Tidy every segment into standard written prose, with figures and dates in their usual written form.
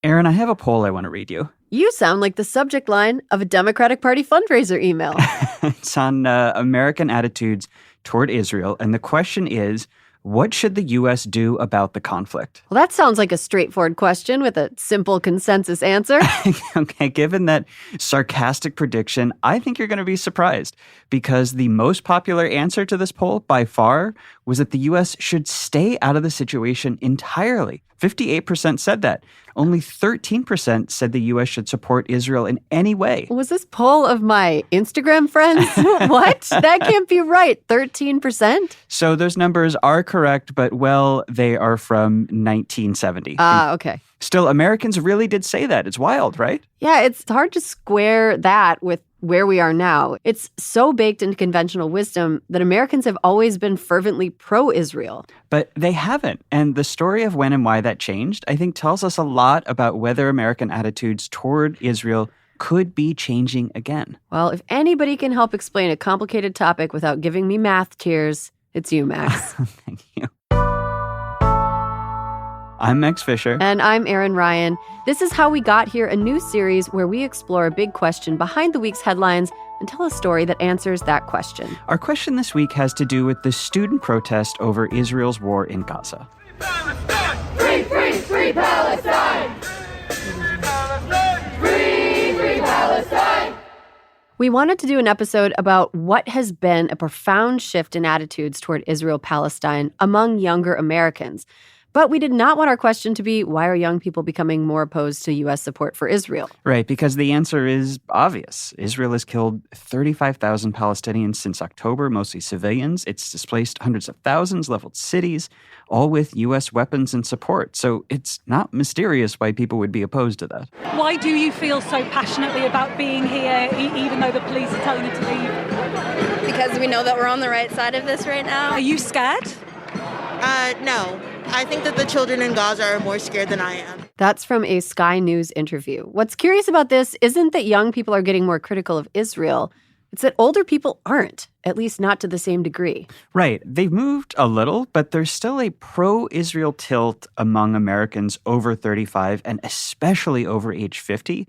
Erin, I have a poll I want to read you. You sound like the subject line of a Democratic Party fundraiser email. It's on American attitudes toward Israel, and the question is, what should the U.S. do about the conflict? Well, that sounds like a straightforward question with a simple consensus answer. Okay, given that sarcastic prediction, I think you're going to be surprised because the most popular answer to this poll by far was that the U.S. should stay out of the situation entirely. 58% said that. Only 13% said the U.S. should support Israel in any way. Was this poll of my Instagram friends? What? That can't be right. 13%? So those numbers are correct, but, well, they are from 1970. Okay. Still, Americans really did say that. It's wild, right? Yeah, it's hard to square that with where we are now. It's so baked into conventional wisdom that Americans have always been fervently pro-Israel. But they haven't. And the story of when and why that changed, I think, tells us a lot about whether American attitudes toward Israel could be changing again. Well, if anybody can help explain a complicated topic without giving me math tears, it's you, Max. Thank you. I'm Max Fisher. And I'm Erin Ryan. This is How We Got Here, a new series where we explore a big question behind the week's headlines and tell a story that answers that question. Our question this week has to do with the student protest over Israel's war in Gaza. Free Palestine! Free, free, free Palestine! Free Palestine! Free, free Palestine! We wanted to do an episode about what has been a profound shift in attitudes toward Israel-Palestine among younger Americans. But we did not want our question to be, why are young people becoming more opposed to U.S. support for Israel? Right, because the answer is obvious. Israel has killed 35,000 Palestinians since October, mostly civilians. It's displaced hundreds of thousands, leveled cities, all with U.S. weapons and support. So it's not mysterious why people would be opposed to that. Why do you feel so passionately about being here, even though the police are telling you to leave? Because we know that we're on the right side of this right now. Are you scared? No. I think that the children in Gaza are more scared than I am. That's from a Sky News interview. What's curious about this isn't that young people are getting more critical of Israel. It's that older people aren't, at least not to the same degree. Right. They've moved a little, but there's still a pro-Israel tilt among Americans over 35 and especially over age 50.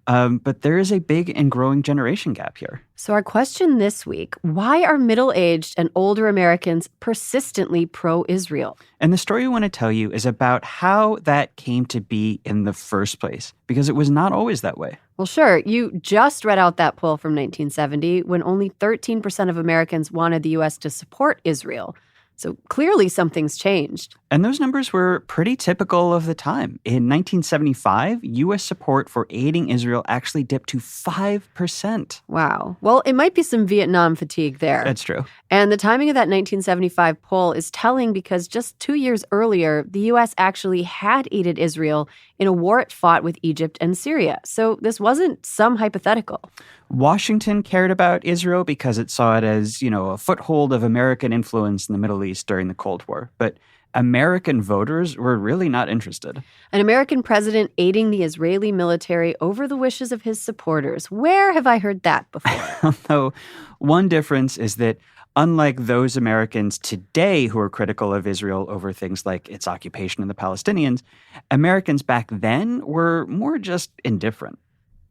But there is a big and growing generation gap here. So our question this week, why are middle-aged and older Americans persistently pro-Israel? And the story we want to tell you is about how that came to be in the first place, because it was not always that way. Well, sure, you just read out that poll from 1970 when only 13% of Americans wanted the U.S. to support Israel. So clearly something's changed. And those numbers were pretty typical of the time. In 1975, U.S. support for aiding Israel actually dipped to 5%. Wow. Well, it might be some Vietnam fatigue there. That's true. And the timing of that 1975 poll is telling because just 2 years earlier, the U.S. actually had aided Israel in a war it fought with Egypt and Syria. So this wasn't some hypothetical. Washington cared about Israel because it saw it as, a foothold of American influence in the Middle East during the Cold War. But American voters were really not interested. An American president aiding the Israeli military over the wishes of his supporters. Where have I heard that before? Although one difference is that unlike those Americans today who are critical of Israel over things like its occupation of the Palestinians, Americans back then were more just indifferent.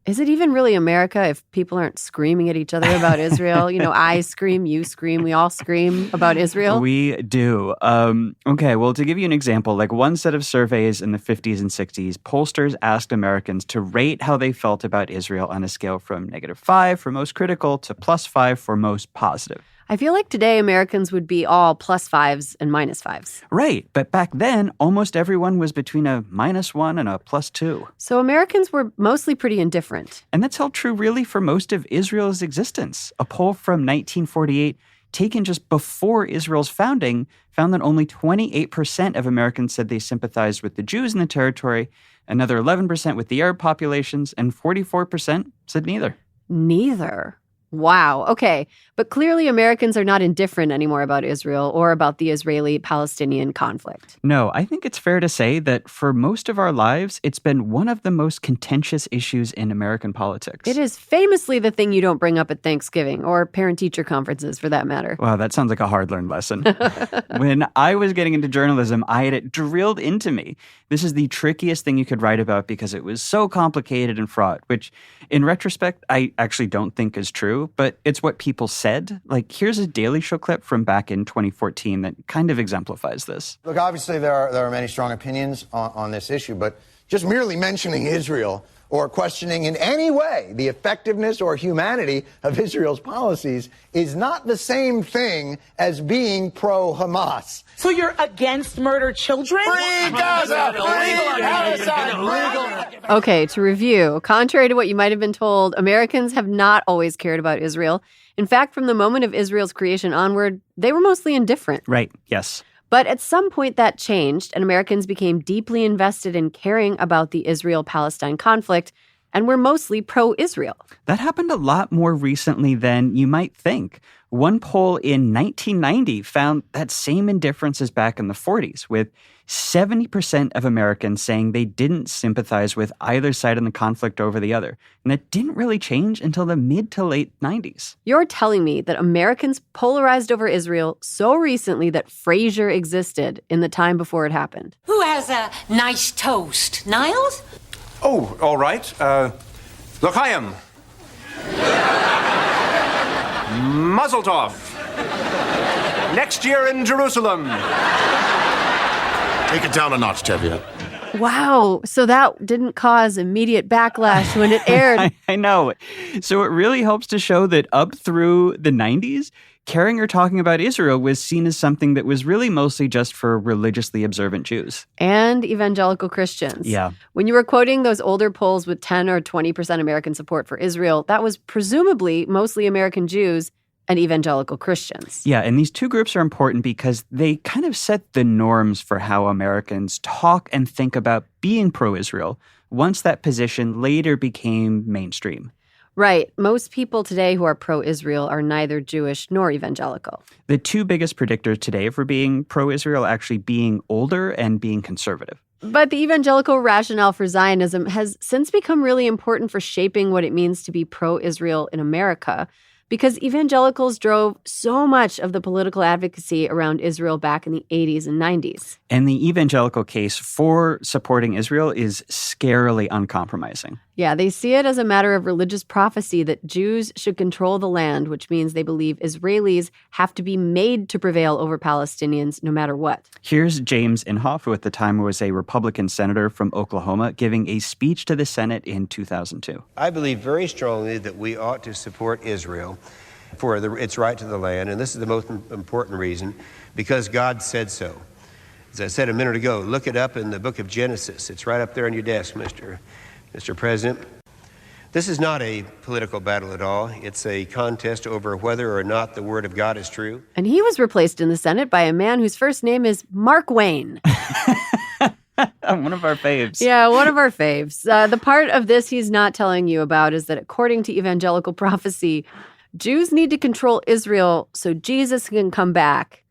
Is it even really America if people aren't screaming at each other about Israel? I scream, you scream, we all scream about Israel. We do. Okay, well, to give you an example, like one set of surveys in the 50s and 60s, pollsters asked Americans to rate how they felt about Israel on a scale from -5 for most critical to +5 for most positive. I feel like today Americans would be all +5s and -5s. Right, but back then, almost everyone was between a -1 and a +2. So Americans were mostly pretty indifferent. And that's held true really for most of Israel's existence. A poll from 1948 taken just before Israel's founding found that only 28% of Americans said they sympathized with the Jews in the territory, another 11% with the Arab populations, and 44% said neither. Neither. Wow. Okay. But clearly Americans are not indifferent anymore about Israel or about the Israeli-Palestinian conflict. No, I think it's fair to say that for most of our lives, it's been one of the most contentious issues in American politics. It is famously the thing you don't bring up at Thanksgiving or parent-teacher conferences, for that matter. Wow, that sounds like a hard-learned lesson. When I was getting into journalism, I had it drilled into me. This is the trickiest thing you could write about because it was so complicated and fraught, which in retrospect, I actually don't think is true, but it's what people said. Like, here's a Daily Show clip from back in 2014 that kind of exemplifies this. Look, obviously there are many strong opinions on this issue, but just merely mentioning Israel or questioning in any way the effectiveness or humanity of Israel's policies is not the same thing as being pro-Hamas. So you're against murdered children? Free Gaza! Free Palestine! Okay, to review, contrary to what you might have been told, Americans have not always cared about Israel. In fact, from the moment of Israel's creation onward, they were mostly indifferent. Right, yes. But at some point that changed, and Americans became deeply invested in caring about the Israel-Palestine conflict, and were mostly pro-Israel. That happened a lot more recently than you might think. One poll in 1990 found that same indifference as back in the 40s, with 70% of Americans saying they didn't sympathize with either side in the conflict over the other. And that didn't really change until the mid to late 90s. You're telling me that Americans polarized over Israel so recently that Frasier existed in the time before it happened. Who has a nice toast? Niles? Oh, all right. L'chaim. Mazel tov. Next year in Jerusalem. Take it down a notch, Tevye. Wow. So that didn't cause immediate backlash when it aired. I know. So it really helps to show that up through the 90s, caring or talking about Israel was seen as something that was really mostly just for religiously observant Jews. And evangelical Christians. Yeah. When you were quoting those older polls with 10 or 20% American support for Israel, that was presumably mostly American Jews and evangelical Christians. Yeah, and these two groups are important because they kind of set the norms for how Americans talk and think about being pro-Israel once that position later became mainstream. Right. Most people today who are pro-Israel are neither Jewish nor evangelical. The two biggest predictors today for being pro-Israel actually being older and being conservative. But the evangelical rationale for Zionism has since become really important for shaping what it means to be pro-Israel in America, because evangelicals drove so much of the political advocacy around Israel back in the 80s and 90s. And the evangelical case for supporting Israel is scarily uncompromising. Yeah, they see it as a matter of religious prophecy that Jews should control the land, which means they believe Israelis have to be made to prevail over Palestinians no matter what. Here's James Inhofe, who at the time was a Republican senator from Oklahoma, giving a speech to the Senate in 2002. I believe very strongly that we ought to support Israel for its right to the land, and this is the most important reason, because God said so. As I said a minute ago, look it up in the book of Genesis. It's right up there on your desk, Mr. President. This is not a political battle at all. It's a contest over whether or not the word of God is true. And he was replaced in the Senate by a man whose first name is Mark Wayne. One of our faves. Yeah, one of our faves. The part of this he's not telling you about is that according to evangelical prophecy, Jews need to control Israel so Jesus can come back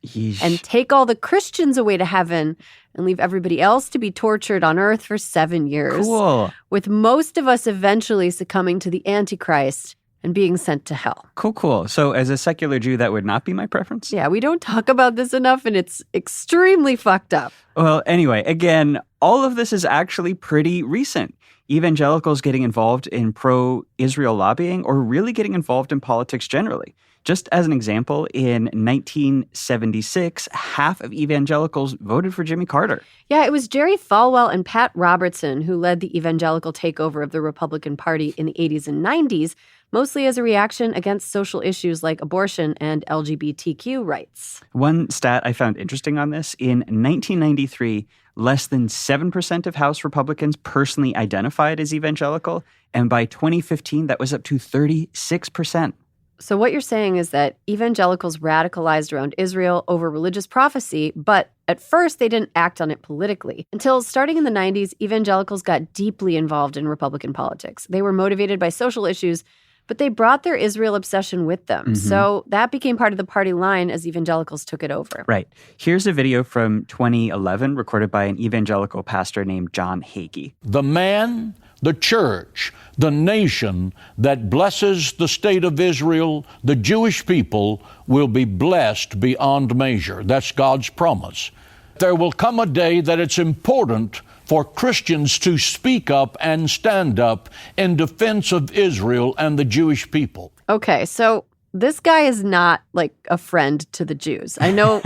and take all the Christians away to heaven and leave everybody else to be tortured on earth for 7 years. Cool. With most of us eventually succumbing to the Antichrist and being sent to hell. Cool. So as a secular Jew, that would not be my preference? Yeah, we don't talk about this enough, and it's extremely fucked up. Well, anyway, again, all of this is actually pretty recent. Evangelicals getting involved in pro-Israel lobbying or really getting involved in politics generally. Just as an example, in 1976, half of evangelicals voted for Jimmy Carter. Yeah, it was Jerry Falwell and Pat Robertson who led the evangelical takeover of the Republican Party in the 80s and 90s, mostly as a reaction against social issues like abortion and LGBTQ rights. One stat I found interesting on this, in 1993, less than 7% of House Republicans personally identified as evangelical, and by 2015, that was up to 36%. So what you're saying is that evangelicals radicalized around Israel over religious prophecy, but at first they didn't act on it politically. Until starting in the 90s, evangelicals got deeply involved in Republican politics. They were motivated by social issues, but they brought their Israel obsession with them. So that became part of the party line as evangelicals took it over. Right. Here's a video from 2011 recorded by an evangelical pastor named John Hagee. The man, the church, the nation that blesses the state of Israel, the Jewish people, will be blessed beyond measure. That's God's promise. There will come a day that it's important for Christians to speak up and stand up in defense of Israel and the Jewish people. Okay, so this guy is not like a friend to the Jews. I know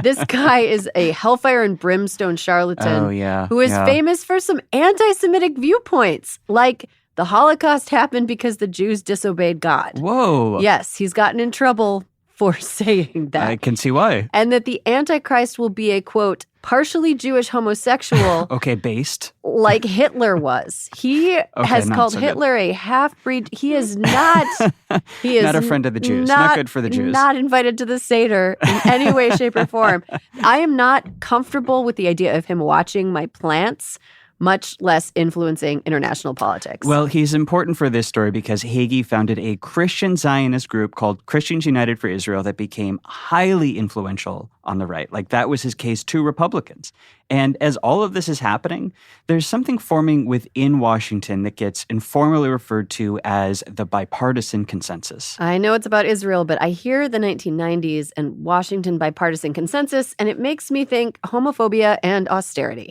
this guy is a hellfire and brimstone charlatan who is famous for some anti-Semitic viewpoints, like the Holocaust happened because the Jews disobeyed God. Whoa. Yes, he's gotten in trouble for saying that. I can see why. And that the Antichrist will be a, quote, partially Jewish homosexual. Okay, based. Like Hitler was. He has called Hitler a half-breed. He is not. He is not a friend of the Jews. Not good for the Jews. Not invited to the Seder in any way, shape, or form. I am not comfortable with the idea of him watching my plants, much less influencing international politics. Well, he's important for this story because Hagee founded a Christian Zionist group called Christians United for Israel that became highly influential on the right. Like, that was his case to Republicans. And as all of this is happening, there's something forming within Washington that gets informally referred to as the bipartisan consensus. I know it's about Israel, but I hear the 1990s and Washington bipartisan consensus, and it makes me think homophobia and austerity.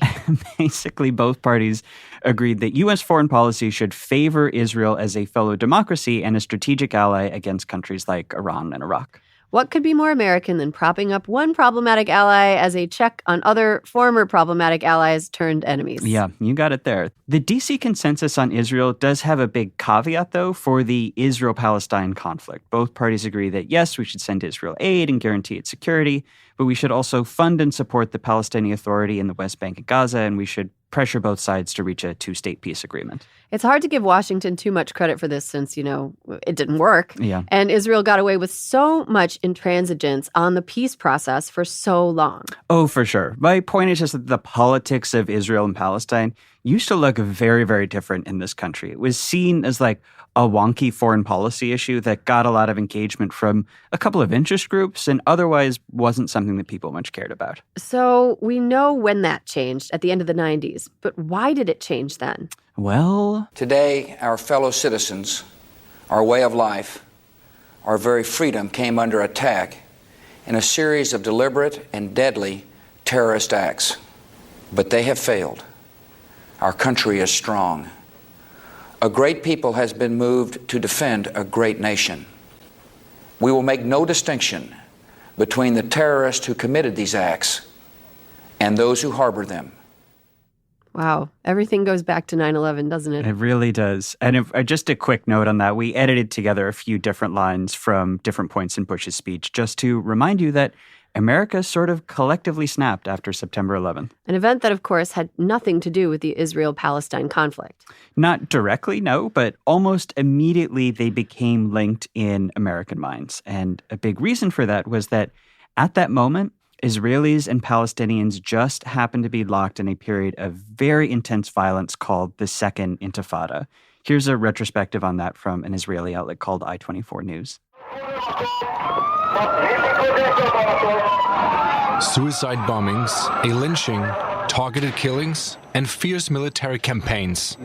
Basically, both parties agreed that U.S. foreign policy should favor Israel as a fellow democracy and a strategic ally against countries like Iran and Iraq. What could be more American than propping up one problematic ally as a check on other former problematic allies turned enemies? Yeah, you got it there. The D.C. consensus on Israel does have a big caveat, though, for the Israel-Palestine conflict. Both parties agree that, yes, we should send Israel aid and guarantee its security, but we should also fund and support the Palestinian Authority in the West Bank and Gaza, and we should pressure both sides to reach a two-state peace agreement. It's hard to give Washington too much credit for this since, it didn't work. Yeah. And Israel got away with so much intransigence on the peace process for so long. Oh, for sure. My point is just that the politics of Israel and Palestine used to look very, very different in this country. It was seen as like a wonky foreign policy issue that got a lot of engagement from a couple of interest groups and otherwise wasn't something that people much cared about. So we know when that changed at the end of the 90s, but why did it change then? Well, today, our fellow citizens, our way of life, our very freedom came under attack in a series of deliberate and deadly terrorist acts. But they have failed. Our country is strong. A great people has been moved to defend a great nation. We will make no distinction between the terrorists who committed these acts and those who harbor them. Wow. Everything goes back to 9/11, doesn't it? It really does. And just a quick note on that, we edited together a few different lines from different points in Bush's speech just to remind you that America sort of collectively snapped after September 11th. An event that, of course, had nothing to do with the Israel-Palestine conflict. Not directly, no, but almost immediately they became linked in American minds. And a big reason for that was that at that moment, Israelis and Palestinians just happened to be locked in a period of very intense violence called the Second Intifada. Here's a retrospective on that from an Israeli outlet called I-24 News. Suicide bombings, a lynching, targeted killings, and fierce military campaigns.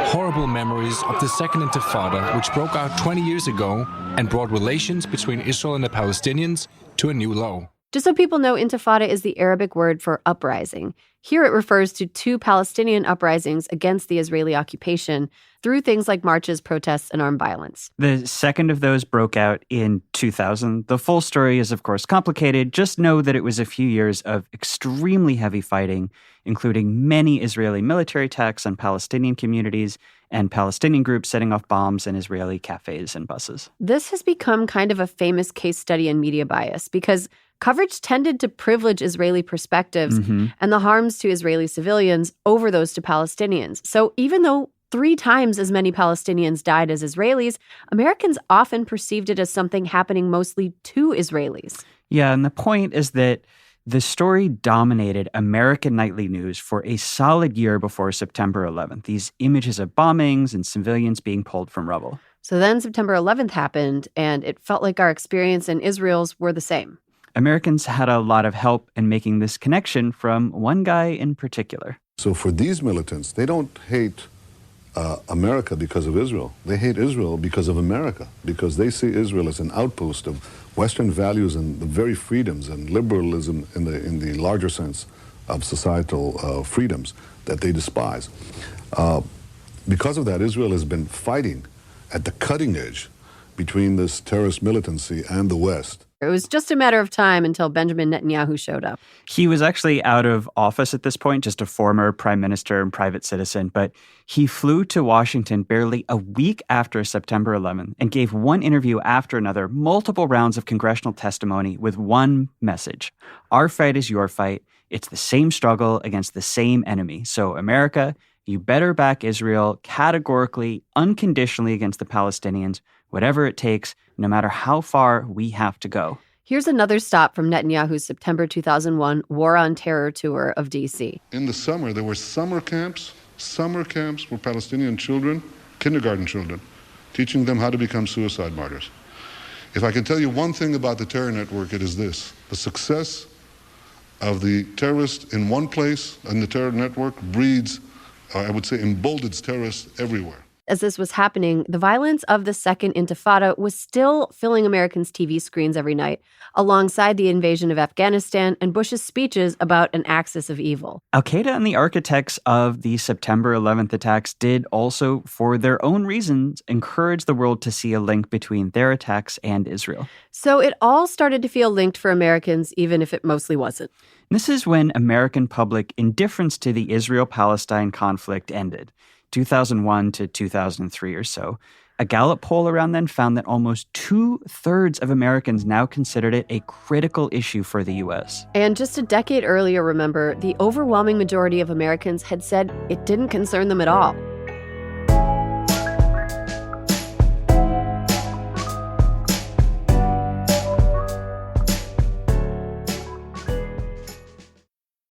Horrible memories of the Second Intifada, which broke out 20 years ago and brought relations between Israel and the Palestinians to a new low. Just so people know, Intifada is the Arabic word for uprising. Here it refers to two Palestinian uprisings against the Israeli occupation through things like marches, protests, and armed violence. The second of those broke out in 2000. The full story is, of course, complicated. Just know that it was a few years of extremely heavy fighting, including many Israeli military attacks on Palestinian communities and Palestinian groups setting off bombs in Israeli cafes and buses. This has become kind of a famous case study in media bias because coverage tended to privilege Israeli perspectives and the harms to Israeli civilians over those to Palestinians. So even though 3 times as many Palestinians died as Israelis, Americans often perceived it as something happening mostly to Israelis. Yeah, and the point is that the story dominated American nightly news for a solid year before September 11th. These images of bombings and civilians being pulled from rubble. So then September 11th happened, and it felt like our experience and Israel's were the same. Americans had a lot of help in making this connection from one guy in particular. So for these militants, they don't hate America because of Israel. They hate Israel because of America, because they see Israel as an outpost of Western values and the very freedoms and liberalism in the larger sense of societal freedoms that they despise. Because of that, Israel has been fighting at the cutting edge between this terrorist militancy and the West. It was just a matter of time until Benjamin Netanyahu showed up. He was actually out of office at this point, just a former prime minister and private citizen, but he flew to Washington barely a week after September 11th and gave one interview after another, multiple rounds of congressional testimony with one message. Our fight is your fight. It's the same struggle against the same enemy. So America, you better back Israel categorically, unconditionally against the Palestinians, whatever it takes, no matter how far we have to go. Here's another stop from Netanyahu's September 2001 War on Terror tour of D.C. In the summer, there were summer camps for Palestinian children, kindergarten children, teaching them how to become suicide martyrs. If I can tell you one thing about the terror network, it is this. The success of the terrorist in one place and the terror network breeds, I would say, emboldens terrorists everywhere. As this was happening, the violence of the Second Intifada was still filling Americans' TV screens every night, alongside the invasion of Afghanistan and Bush's speeches about an axis of evil. Al-Qaeda and the architects of the September 11th attacks did also, for their own reasons, encourage the world to see a link between their attacks and Israel. So it all started to feel linked for Americans, even if it mostly wasn't. This is when American public indifference to the Israel-Palestine conflict ended. 2001 to 2003 or so. A Gallup poll around then found that almost 2/3 of Americans now considered it a critical issue for the U.S. And just a decade earlier, remember, the overwhelming majority of Americans had said it didn't concern them at all.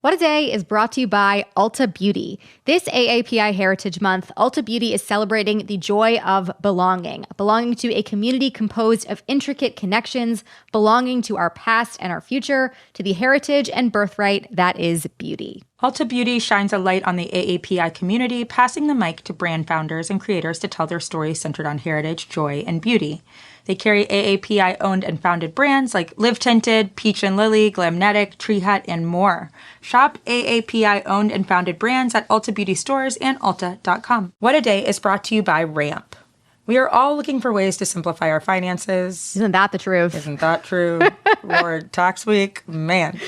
What a Day is brought to you by Ulta Beauty. This AAPI Heritage Month, Ulta Beauty is celebrating the joy of belonging to a community composed of intricate connections, belonging to our past and our future, to the heritage and birthright that is beauty. Ulta Beauty shines a light on the AAPI community, passing the mic to brand founders and creators to tell their stories centered on heritage, joy, and beauty. They carry AAPI-owned and founded brands like Live Tinted, Peach and Lily, Glamnetic, Tree Hut, and more. Shop AAPI-owned and founded brands at Ulta Beauty stores and Ulta.com. What a Day is brought to you by Ramp. We are all looking for ways to simplify our finances. Isn't that the truth? Isn't that true? Lord, tax week, man.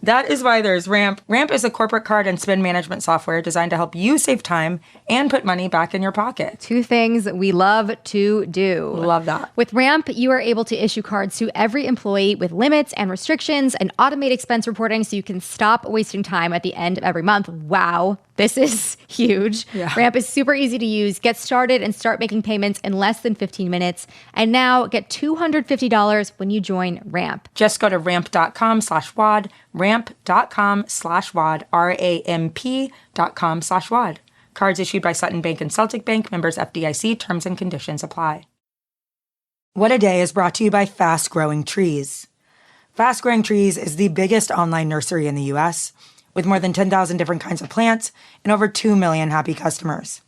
That is why there's Ramp. Ramp is a corporate card and spend management software designed to help you save time and put money back in your pocket. Two things we love to do. Love that. With Ramp, you are able to issue cards to every employee with limits and restrictions and automate expense reporting so you can stop wasting time at the end of every month. Wow. This is huge. Yeah. Ramp is super easy to use. Get started and start making payments in less than 15 minutes. And now get $250 when you join Ramp. Just go to ramp.com/WAD, ramp.com/WAD, ramp.com/WAD. Cards issued by Sutton Bank and Celtic Bank, members FDIC, terms and conditions apply. What a Day is brought to you by Fast Growing Trees. Fast Growing Trees is the biggest online nursery in the U.S., with more than 10,000 different kinds of plants and over 2 million happy customers.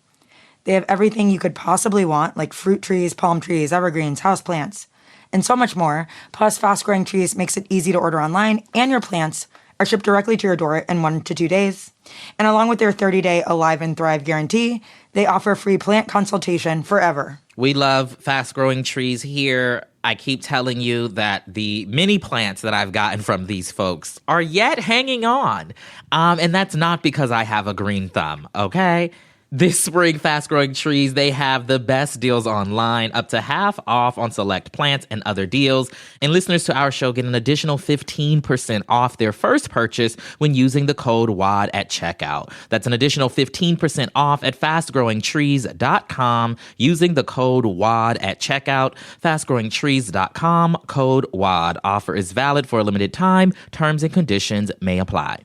They have everything you could possibly want, like fruit trees, palm trees, evergreens, houseplants, and so much more. Plus, Fast Growing Trees makes it easy to order online, and your plants are shipped directly to your door in 1 to 2 days. And along with their 30-day Alive and Thrive guarantee, they offer free plant consultation forever. We love Fast Growing Trees here. I keep telling you that the mini plants that I've gotten from these folks are yet hanging on. And that's not because I have a green thumb, okay? This spring, Fast Growing Trees, they have the best deals online, up to half off on select plants and other deals. And listeners to our show get an additional 15% off their first purchase when using the code WAD at checkout. That's an additional 15% off at fastgrowingtrees.com using the code WAD at checkout. Fastgrowingtrees.com, code WAD. Offer is valid for a limited time. Terms and conditions may apply.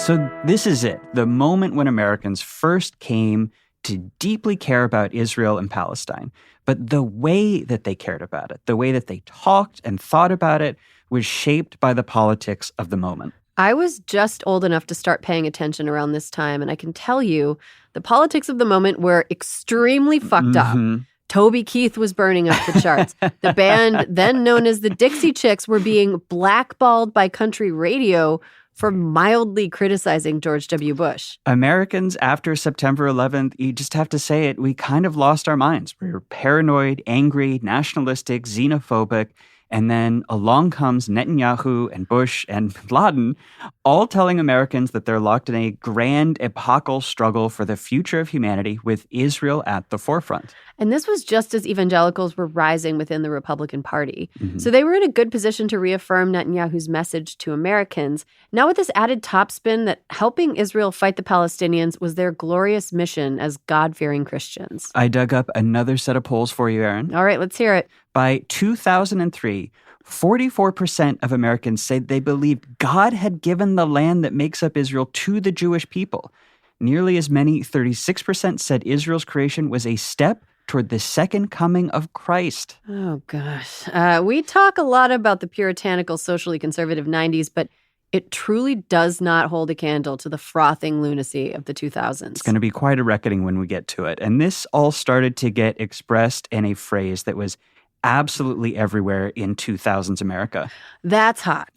So this is it, the moment when Americans first came to deeply care about Israel and Palestine. But the way that they cared about it, the way that they talked and thought about it, was shaped by the politics of the moment. I was just old enough to start paying attention around this time, and I can tell you the politics of the moment were extremely fucked up. Toby Keith was burning up the charts. The band, then known as the Dixie Chicks, were being blackballed by country radio for mildly criticizing George W. Bush. Americans, after September 11th, you just have to say it, we kind of lost our minds. We were paranoid, angry, nationalistic, xenophobic. And then along comes Netanyahu and Bush and bin Laden, all telling Americans that they're locked in a grand epochal struggle for the future of humanity with Israel at the forefront. And this was just as evangelicals were rising within the Republican Party. So they were in a good position to reaffirm Netanyahu's message to Americans. Now with this added topspin that helping Israel fight the Palestinians was their glorious mission as God-fearing Christians. I dug up another set of polls for you, Erin. All right, let's hear it. By 2003, 44% of Americans said they believed God had given the land that makes up Israel to the Jewish people. Nearly as many, 36%, said Israel's creation was a step toward the second coming of Christ. Oh, gosh. We talk a lot about the puritanical, socially conservative 90s, but it truly does not hold a candle to the frothing lunacy of the 2000s. It's going to be quite a reckoning when we get to it. And this all started to get expressed in a phrase that was absolutely everywhere in 2000s America. That's hot.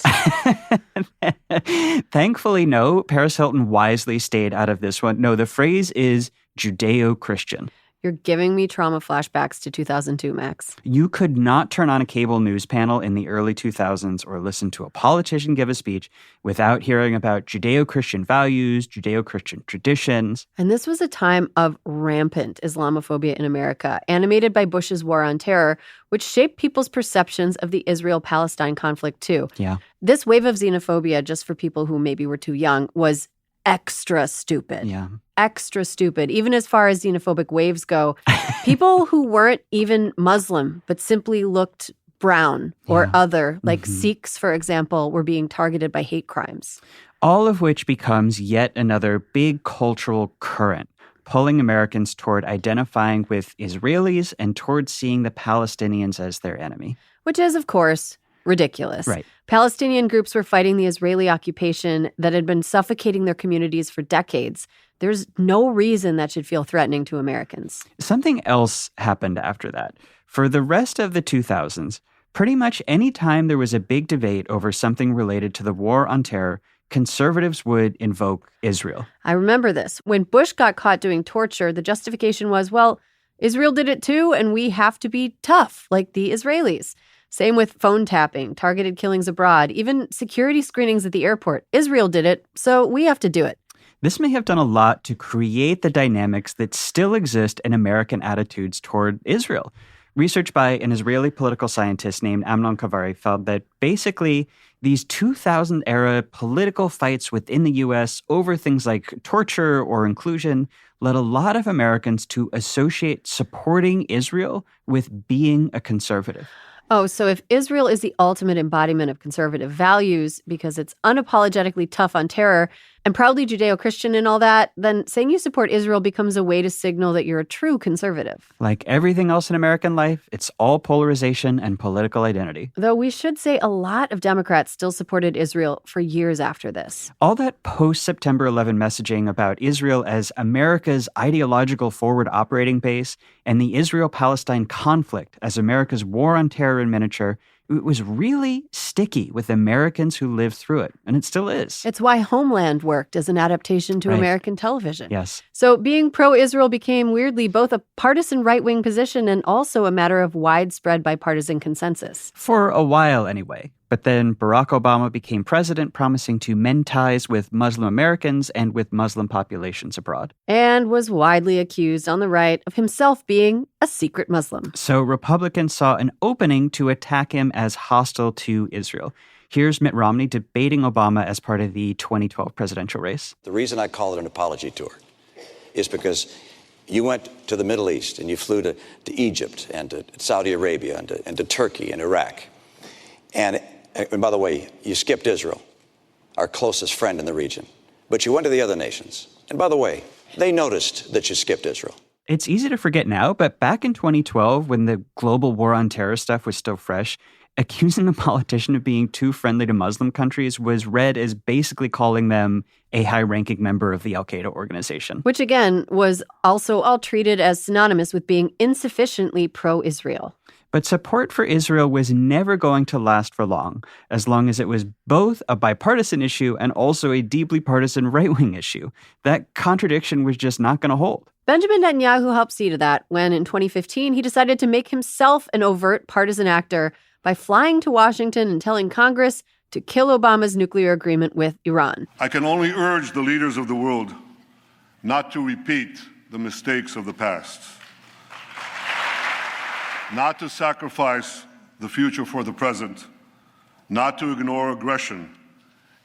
Thankfully, no. Paris Hilton wisely stayed out of this one. No, the phrase is Judeo-Christian. You're giving me trauma flashbacks to 2002, Max. You could not turn on a cable news panel in the early 2000s or listen to a politician give a speech without hearing about Judeo-Christian values, Judeo-Christian traditions. And this was a time of rampant Islamophobia in America, animated by Bush's war on terror, which shaped people's perceptions of the Israel-Palestine conflict, too. Yeah. This wave of xenophobia, just for people who maybe were too young, was extra stupid. Yeah. Extra stupid. Even as far as xenophobic waves go, people who weren't even Muslim, but simply looked brown or other, like Sikhs, for example, were being targeted by hate crimes. All of which becomes yet another big cultural current, pulling Americans toward identifying with Israelis and toward seeing the Palestinians as their enemy. Which is, of course, ridiculous. Right. Palestinian groups were fighting the Israeli occupation that had been suffocating their communities for decades. There's no reason that should feel threatening to Americans. Something else happened after that. For the rest of the 2000s, pretty much any time there was a big debate over something related to the war on terror, conservatives would invoke Israel. I remember this. When Bush got caught doing torture, the justification was, well, Israel did it too, and we have to be tough, like the Israelis. Same with phone tapping, targeted killings abroad, even security screenings at the airport. Israel did it, so we have to do it. This may have done a lot to create the dynamics that still exist in American attitudes toward Israel. Research by an Israeli political scientist named Amnon Kavari found that basically these 2000-era political fights within the U.S. over things like torture or inclusion led a lot of Americans to associate supporting Israel with being a conservative. Oh, so if Israel is the ultimate embodiment of conservative values because it's unapologetically tough on terror and proudly Judeo-Christian and all that, then saying you support Israel becomes a way to signal that you're a true conservative. Like everything else in American life, it's all polarization and political identity. Though we should say a lot of Democrats still supported Israel for years after this. All that post-September 11 messaging about Israel as America's ideological forward operating base and the Israel-Palestine conflict as America's war on terror in miniature, it was really sticky with Americans who lived through it, and it still is. It's why Homeland worked as an adaptation to American television. Yes. So being pro-Israel became weirdly both a partisan right-wing position and also a matter of widespread bipartisan consensus. For a while, anyway. But then Barack Obama became president, promising to mend ties with Muslim Americans and with Muslim populations abroad. And was widely accused on the right of himself being a secret Muslim. So Republicans saw an opening to attack him as hostile to Israel. Here's Mitt Romney debating Obama as part of the 2012 presidential race. The reason I call it an apology tour is because you went to the Middle East and you flew to Egypt and to Saudi Arabia and to Turkey and Iraq. And by the way, you skipped Israel, our closest friend in the region. But you went to the other nations. And by the way, they noticed that you skipped Israel. It's easy to forget now, but back in 2012, when the global war on terror stuff was still fresh, accusing a politician of being too friendly to Muslim countries was read as basically calling them a high-ranking member of the al-Qaeda organization. Which, again, was also all treated as synonymous with being insufficiently pro-Israel. But support for Israel was never going to last for long as it was both a bipartisan issue and also a deeply partisan right-wing issue. That contradiction was just not going to hold. Benjamin Netanyahu helped see to that when, in 2015, he decided to make himself an overt partisan actor by flying to Washington and telling Congress to kill Obama's nuclear agreement with Iran. I can only urge the leaders of the world not to repeat the mistakes of the past, not to sacrifice the future for the present, not to ignore aggression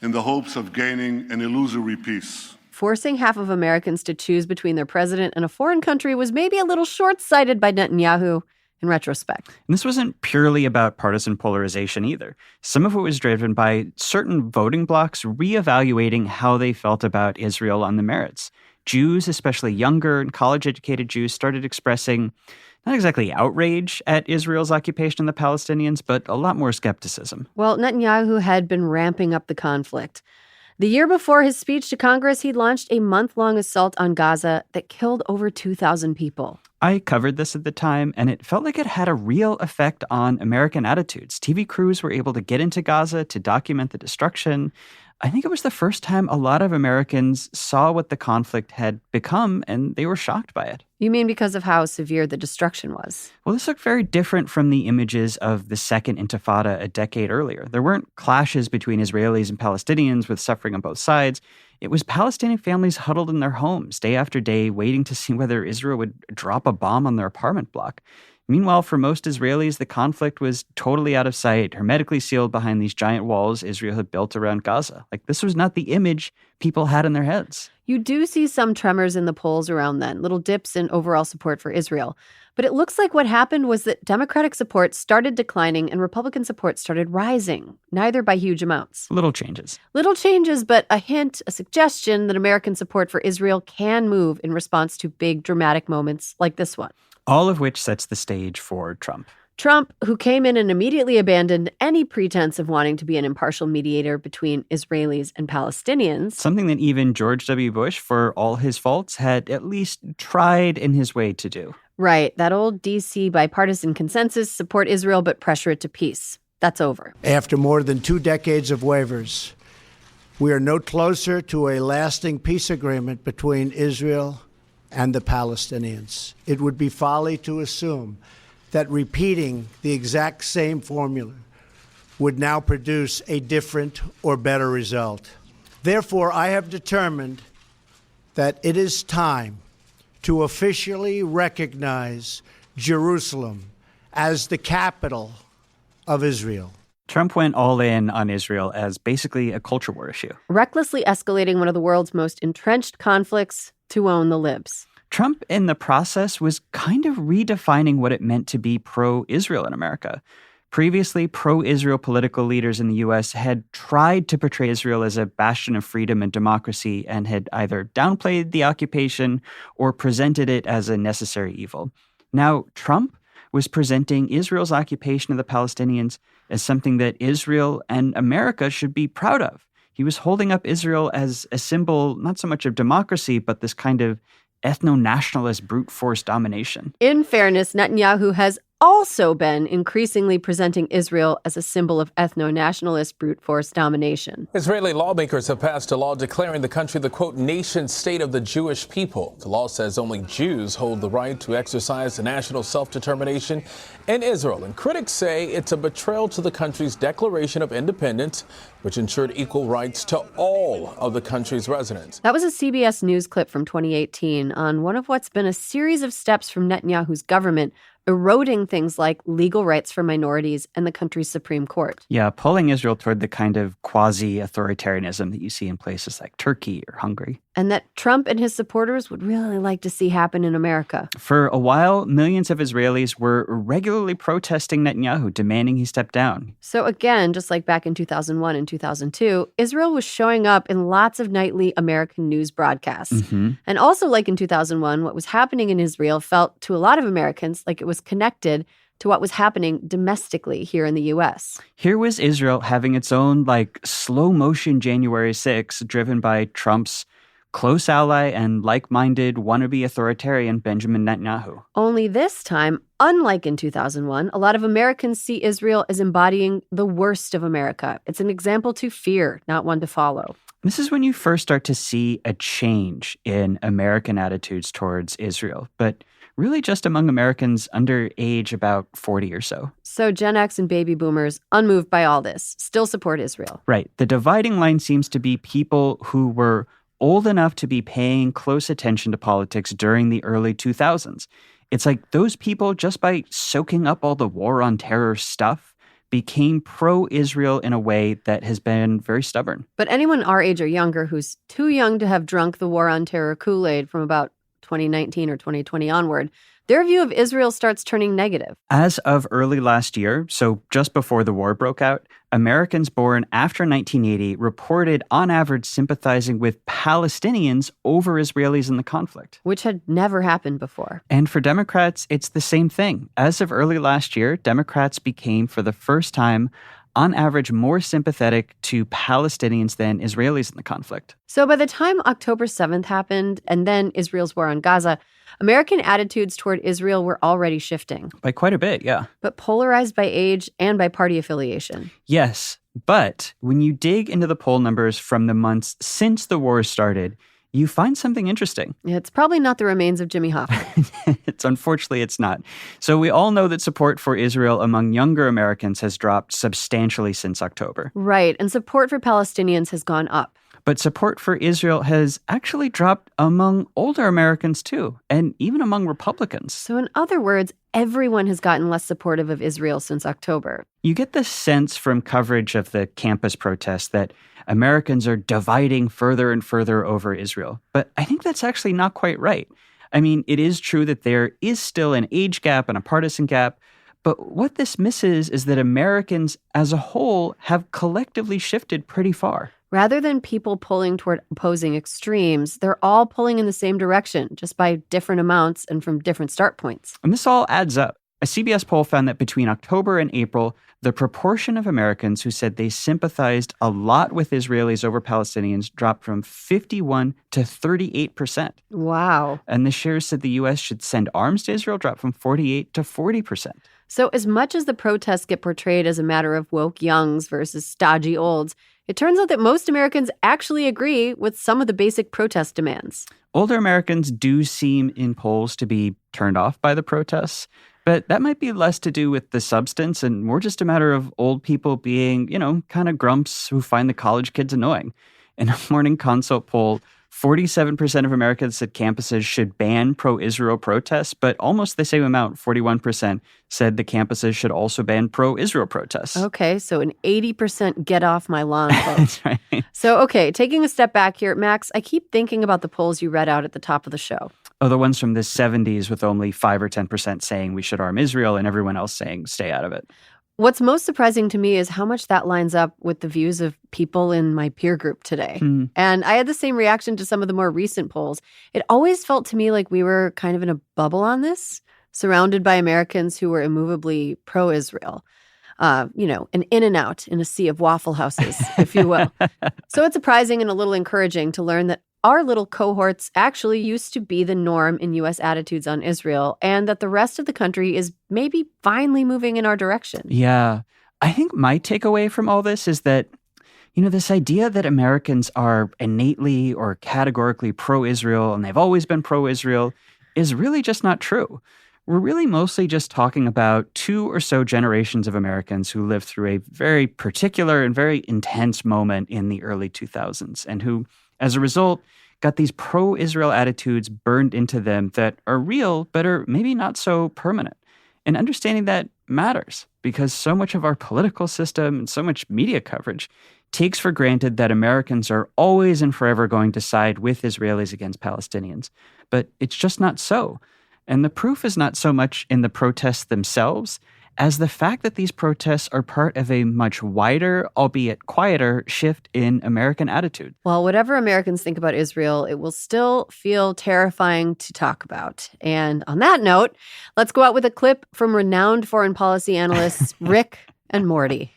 in the hopes of gaining an illusory peace. Forcing half of Americans to choose between their president and a foreign country was maybe a little short-sighted by Netanyahu in retrospect. And this wasn't purely about partisan polarization either. Some of it was driven by certain voting blocs reevaluating how they felt about Israel on the merits. Jews, especially younger and college-educated Jews, started expressing not exactly outrage at Israel's occupation of the Palestinians, but a lot more skepticism. Well, Netanyahu had been ramping up the conflict. The year before his speech to Congress, he launched a month-long assault on Gaza that killed over 2,000 people. I covered this at the time, and it felt like it had a real effect on American attitudes. TV crews were able to get into Gaza to document the destruction. I think it was the first time a lot of Americans saw what the conflict had become, and they were shocked by it. You mean because of how severe the destruction was? Well, this looked very different from the images of the Second Intifada a decade earlier. There weren't clashes between Israelis and Palestinians with suffering on both sides. It was Palestinian families huddled in their homes day after day, waiting to see whether Israel would drop a bomb on their apartment block. Meanwhile, for most Israelis, the conflict was totally out of sight, hermetically sealed behind these giant walls Israel had built around Gaza. Like, this was not the image people had in their heads. You do see some tremors in the polls around then, little dips in overall support for Israel. But it looks like what happened was that Democratic support started declining and Republican support started rising, neither by huge amounts. Little changes. Little changes, but a hint, a suggestion that American support for Israel can move in response to big, dramatic moments like this one. All of which sets the stage for Trump. Trump, who came in and immediately abandoned any pretense of wanting to be an impartial mediator between Israelis and Palestinians. Something that even George W. Bush, for all his faults, had at least tried in his way to do. Right. That old D.C. bipartisan consensus, support Israel but pressure it to peace. That's over. After more than 2 decades of waivers, we are no closer to a lasting peace agreement between Israel and the Palestinians. It would be folly to assume that repeating the exact same formula would now produce a different or better result. Therefore, I have determined that it is time to officially recognize Jerusalem as the capital of Israel. Trump went all in on Israel as basically a culture war issue. Recklessly escalating one of the world's most entrenched conflicts to own the libs. Trump, in the process, was kind of redefining what it meant to be pro-Israel in America. Previously, pro-Israel political leaders in the U.S. had tried to portray Israel as a bastion of freedom and democracy and had either downplayed the occupation or presented it as a necessary evil. Now, Trump was presenting Israel's occupation of the Palestinians as something that Israel and America should be proud of. He was holding up Israel as a symbol, not so much of democracy, but this kind of ethno-nationalist brute force domination. In fairness, Netanyahu has also been increasingly presenting Israel as a symbol of ethno-nationalist brute force domination. Israeli lawmakers have passed a law declaring the country the, quote, nation state of the Jewish people. The law says only Jews hold the right to exercise the national self-determination in Israel. And critics say it's a betrayal to the country's Declaration of Independence, which ensured equal rights to all of the country's residents. That was a CBS News clip from 2018 on one of what's been a series of steps from Netanyahu's government eroding things like legal rights for minorities and the country's Supreme Court. Yeah, pulling Israel toward the kind of quasi-authoritarianism that you see in places like Turkey or Hungary. and that Trump and his supporters would really like to see happen in America. For a while, millions of Israelis were regularly protesting Netanyahu, demanding he step down. So again, just like back in 2001 and 2002, Israel was showing up in lots of nightly American news broadcasts. Mm-hmm. And also like in 2001, what was happening in Israel felt to a lot of Americans like it was connected to what was happening domestically here in the U.S. Here was Israel having its own, slow-motion January 6th, driven by Trump's close ally and like-minded wannabe authoritarian Benjamin Netanyahu. Only this time, unlike in 2001, a lot of Americans see Israel as embodying the worst of America. It's an example to fear, not one to follow. This is when you first start to see a change in American attitudes towards Israel, but really just among Americans under age about 40 or so. So Gen X and baby boomers, unmoved by all this, still support Israel. Right. The dividing line seems to be people who were old enough to be paying close attention to politics during the early 2000s. It's like those people, just by soaking up all the war on terror stuff, became pro-Israel in a way that has been very stubborn. But anyone our age or younger who's too young to have drunk the war on terror Kool-Aid from about 2019 or 2020 onward, their view of Israel starts turning negative. As of early last year, so just before the war broke out, Americans born after 1980 reported on average sympathizing with Palestinians over Israelis in the conflict. Which had never happened before. And for Democrats, it's the same thing. As of early last year, Democrats became, for the first time, on average, more sympathetic to Palestinians than Israelis in the conflict. So by the time October 7th happened, and then Israel's war on Gaza, American attitudes toward Israel were already shifting. By quite a bit, yeah. But polarized by age and by party affiliation. Yes, but when you dig into the poll numbers from the months since the war started, you find something interesting. It's probably not the remains of Jimmy Hoffa. Unfortunately, it's not. So we all know that support for Israel among younger Americans has dropped substantially since October. Right, and support for Palestinians has gone up. But support for Israel has actually dropped among older Americans too, and even among Republicans. So in other words, everyone has gotten less supportive of Israel since October. You get the sense from coverage of the campus protests that Americans are dividing further and further over Israel. But I think that's actually not quite right. I mean, it is true that there is still an age gap and a partisan gap, but what this misses is that Americans as a whole have collectively shifted pretty far. Rather than people pulling toward opposing extremes, they're all pulling in the same direction, just by different amounts and from different start points. And this all adds up. A CBS poll found that between October and April, the proportion of Americans who said they sympathized a lot with Israelis over Palestinians dropped from 51 to 38%. Wow. And the shares said the U.S. should send arms to Israel dropped from 48 to 40%. So as much as the protests get portrayed as a matter of woke youngs versus stodgy olds, it turns out that most Americans actually agree with some of the basic protest demands. Older Americans do seem in polls to be turned off by the protests, but that might be less to do with the substance and more just a matter of old people being, kind of grumps who find the college kids annoying. In a Morning Consult poll, 47% of Americans said campuses should ban pro-Israel protests, but almost the same amount, 41%, said the campuses should also ban pro-Israel protests. Okay, so an 80% get off my lawn vote. That's right. So, okay, taking a step back here, Max, I keep thinking about the polls you read out at the top of the show. Oh, the ones from the 70s with only 5 or 10% saying we should arm Israel and everyone else saying stay out of it. What's most surprising to me is how much that lines up with the views of people in my peer group today. And I had the same reaction to some of the more recent polls. It always felt to me like we were kind of in a bubble on this, surrounded by Americans who were immovably pro-Israel. An in and out in a sea of Waffle Houses, if you will. So it's surprising and a little encouraging to learn that our little cohorts actually used to be the norm in U.S. attitudes on Israel, and that the rest of the country is maybe finally moving in our direction. Yeah. I think my takeaway from all this is that, this idea that Americans are innately or categorically pro-Israel and they've always been pro-Israel is really just not true. We're really mostly just talking about 2 or so generations of Americans who lived through a very particular and very intense moment in the early 2000s and who, as a result, got these pro-Israel attitudes burned into them that are real but are maybe not so permanent. And understanding that matters because so much of our political system and so much media coverage takes for granted that Americans are always and forever going to side with Israelis against Palestinians. But it's just not so. And the proof is not so much in the protests themselves as the fact that these protests are part of a much wider, albeit quieter, shift in American attitude. Well, whatever Americans think about Israel, it will still feel terrifying to talk about. And on that note, let's go out with a clip from renowned foreign policy analysts Rick and Morty.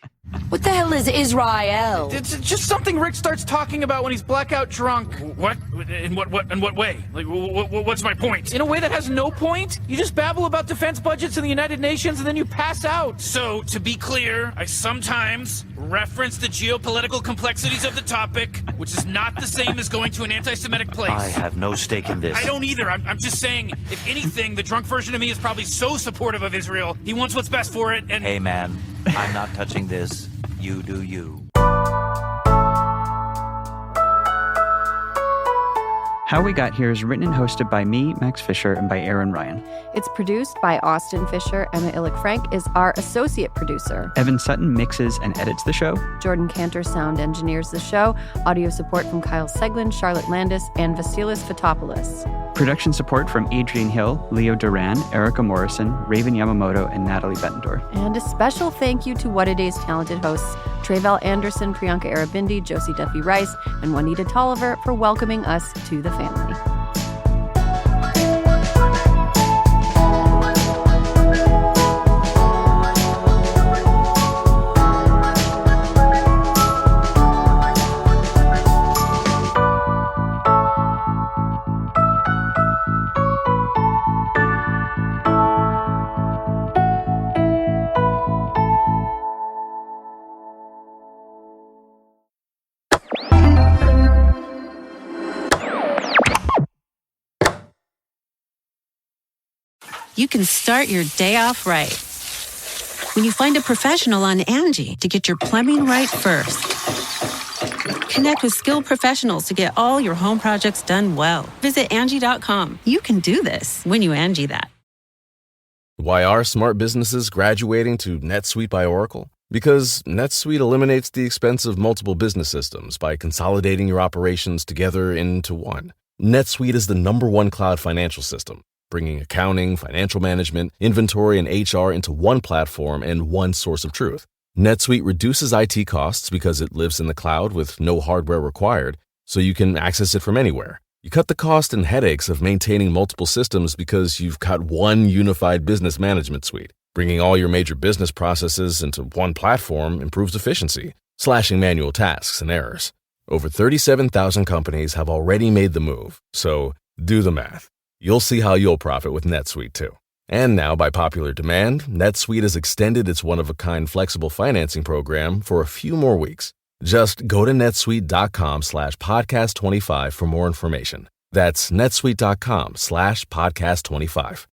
What the hell is Israel? It's just something Rick starts talking about when he's blackout drunk. What? In what way? Like, what's my point? In a way that has no point? You just babble about defense budgets in the United Nations and then you pass out. So, to be clear, I sometimes reference the geopolitical complexities of the topic, which is not the same as going to an anti-Semitic place. I have no stake in this. I don't either. I'm just saying, if anything, the drunk version of me is probably so supportive of Israel. He wants what's best for it, and... Hey, man, I'm not touching this. You do you. How We Got Here is written and hosted by me, Max Fisher, and by Erin Ryan. It's produced by Austin Fisher. Emma Illick-Frank is our associate producer. Evan Sutton mixes and edits the show. Jordan Cantor sound engineers the show. Audio support from Kyle Seglin, Charlotte Landis, and Vasilis Fotopoulos. Production support from Adrian Hill, Leo Duran, Erica Morrison, Raven Yamamoto, and Natalie Bettendorf. And a special thank you to What A Day's talented hosts, Tre'vell Anderson, Priyanka Arabindi, Josie Duffy Rice, and Juanita Tolliver for welcoming us to the family. You can start your day off right when you find a professional on Angie to get your plumbing right first. Connect with skilled professionals to get all your home projects done well. Visit Angie.com. You can do this when you Angie that. Why are smart businesses graduating to NetSuite by Oracle? Because NetSuite eliminates the expense of multiple business systems by consolidating your operations together into one. NetSuite is the #1 cloud financial system, bringing accounting, financial management, inventory, and HR into one platform and one source of truth. NetSuite reduces IT costs because it lives in the cloud with no hardware required, so you can access it from anywhere. You cut the cost and headaches of maintaining multiple systems because you've got one unified business management suite. Bringing all your major business processes into one platform improves efficiency, slashing manual tasks and errors. Over 37,000 companies have already made the move, so do the math. You'll see how you'll profit with NetSuite too. And now, by popular demand, NetSuite has extended its one-of-a-kind flexible financing program for a few more weeks. Just go to netsuite.com/podcast25 for more information. That's netsuite.com/podcast25.